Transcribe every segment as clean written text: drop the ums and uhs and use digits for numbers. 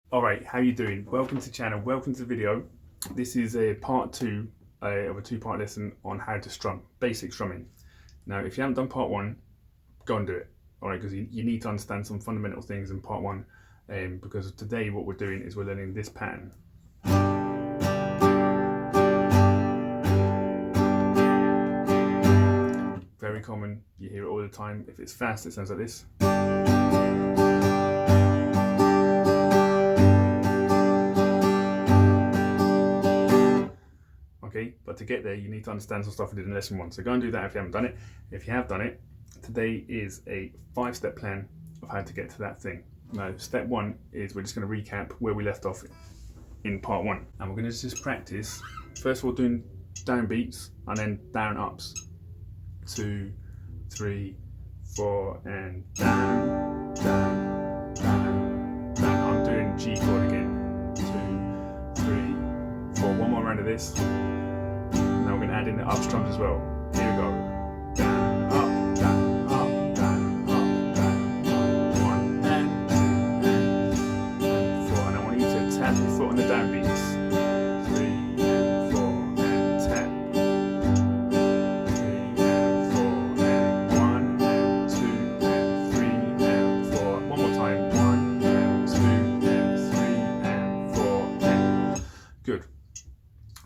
Alright, how you doing? Welcome to the channel, welcome to the video. This is a part 2 of a 2-part lesson on how to strum, basic strumming. Now if you haven't done part 1, go and do it. Alright, because you need to understand some fundamental things in part 1, because today what we're doing is we're learning this pattern. Very common, you hear it all the time. If it's fast it sounds like this. Okay, but to get there you need to understand some stuff we did in lesson 1. So go and do that if you haven't done it. If you have done it, today is a 5-step plan of how to get to that thing. Now step 1 is we're just going to recap where we left off in part 1. And we're going to just practice, first of all doing down beats and then down ups. 2, 3, 4 and down, down, down, down. I'm doing G chord again. 2, 3, 4. One more round of this. Now we're going to add in the up strums as well. Here we go. Down, up, down, up, down, up, down, up. 1 and 2 and 4. And I want you to tap your foot on the down beats. 3 and 4 and tap. 3 and 4 and 1 and 2 and 3 and 4. One more time. 1 and 2 and 3 and 4 and good.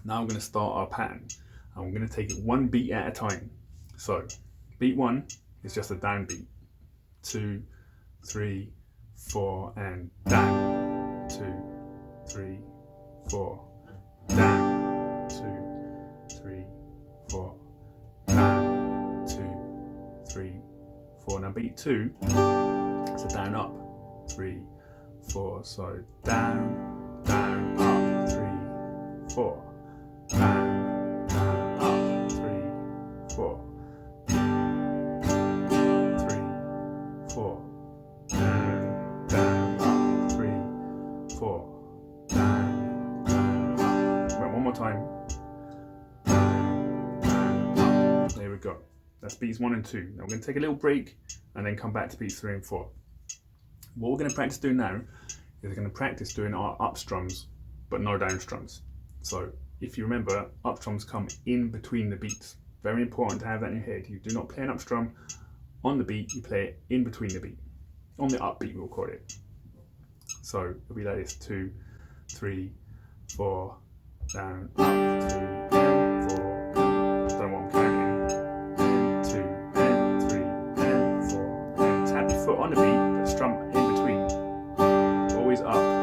Now we're going to start our pattern. And we're going to take it one beat at a time. So, beat 1 is just a down beat. 2, 3, 4, and down. 2, 3, 4, down. 2, 3, 4, down. 2, 3, 4. Now beat 2 is a down up. 3, 4. So down, down, up. 3, 4. Down. 4, 3, 4, down, down, up, 3, 4, down, down, up. Right, one more time. Down, down, up. There we go. That's beats 1 and 2. Now we're going to take a little break and then come back to beats 3 and 4. What we're going to practice doing now is we're going to practice doing our up strums, but no down strums. So if you remember, up strums come in between the beats. Very important to have that in your head. You do not play an up strum on the beat, you play it in between the beat. On the up beat we'll call it. So it'll be like this: 2, 3, 4, down, up, 2, and 4. Don't know what I'm counting. 2, and 3, and 4. And tap your foot on the beat, but strum in between. Always up.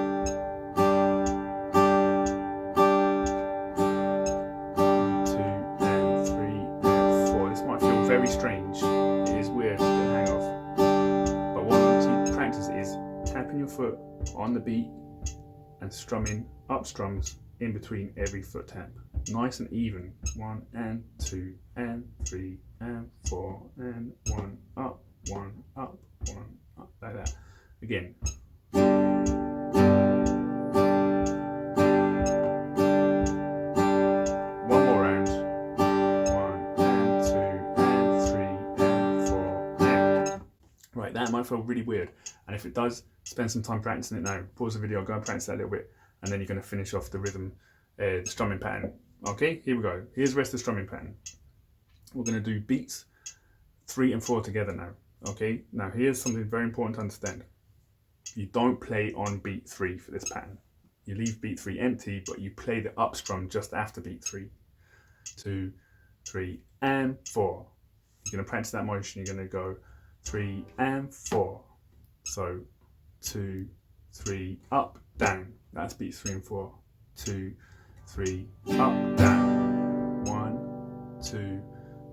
Very strange. It is weird to get the hang of. But what I want you to practice is tapping your foot on the beat and strumming up strums in between every foot tap. Nice and even. 1 and 2 and 3 and 4 and 1 up, 1 up, 1 up, like that. Again. Right, that might feel really weird, and if it does, spend some time practicing it now. Pause the video, go and practice that a little bit, and then you're going to finish off the rhythm, the strumming pattern. Okay, here we go. Here's the rest of the strumming pattern. We're going to do beats 3 and 4 together now. Okay, now here's something very important to understand. You don't play on beat 3 for this pattern. You leave beat 3 empty, but you play the up strum just after beat 3. 2, 3, and 4. You're going to practice that motion. You're going to go 3 and 4. So 2, 3, up, down. That's beats 3 and 4. 2, 3, up, down. 1, 2,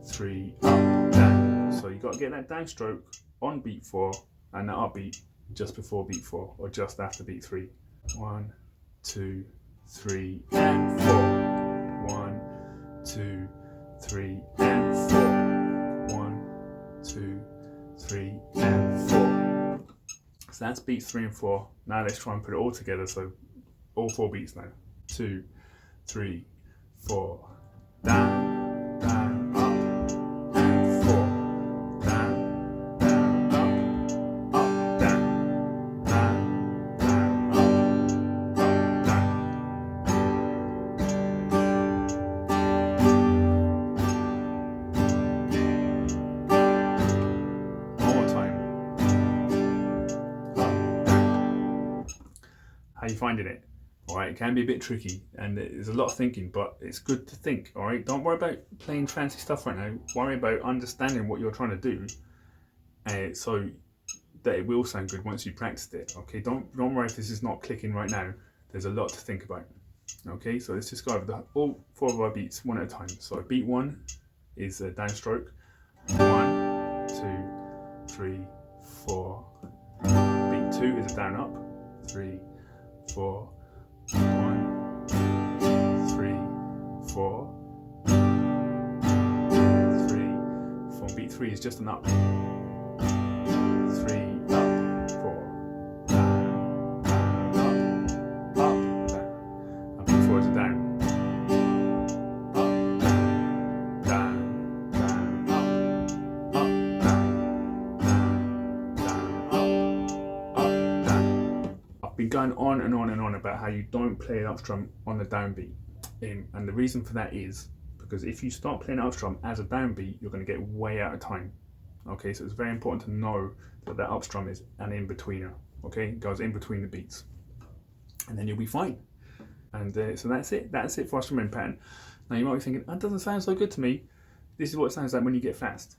3, up, down. So you got to get that downstroke on beat 4 and that upbeat just before beat 4 or just after beat 3. 1, 2, 3, and 4. 1, 2, 3, and 4. 1, 2, 3 and 4. So that's beats 3 and 4. Now let's try and put it all together. So all 4 beats now. 2, 3, 4. Down, down, up, and 4. Down, down, up, down, down, down, up, How you finding it? All right, it can be a bit tricky and there's a lot of thinking, but it's good to think. All right, don't worry about playing fancy stuff right now. Worry about understanding what you're trying to do, so that it will sound good once you practiced it. Okay, don't worry if this is not clicking right now. There's a lot to think about. Okay, so let's just go over all 4 of our beats one at a time. So beat 1 is a downstroke. 1, 2, 3, 4. Beat 2 is a down up. 3, 4. 1, 3, 4. 3, 4. Beat 3 is just an up. 3 up, 4 down, down, up, down. And beat 4 is a down. Up, down, down, down, up, down. I've been going on and on and on about how you don't play an up strum on the downbeat, and the reason for that is because if you start playing up strum as a downbeat, you're going to get way out of time. Okay, so it's very important to know that that up strum is an in-betweener. Okay, it goes in between the beats, and then you'll be fine. And so that's it. That's it for our strumming pattern. Now you might be thinking, that doesn't sound so good to me. This is what it sounds like when you get fast.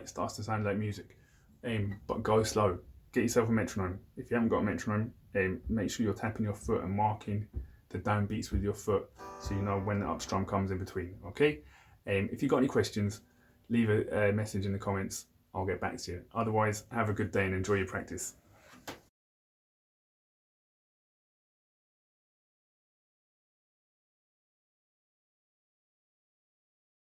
Starts to sound like music, but go slow. Get yourself a metronome. If you haven't got a metronome, make sure you're tapping your foot and marking the down beats with your foot so you know when the up strum comes in between. Okay, if you've got any questions, leave a message in the comments. I'll get back to you. Otherwise, have a good day and enjoy your practice.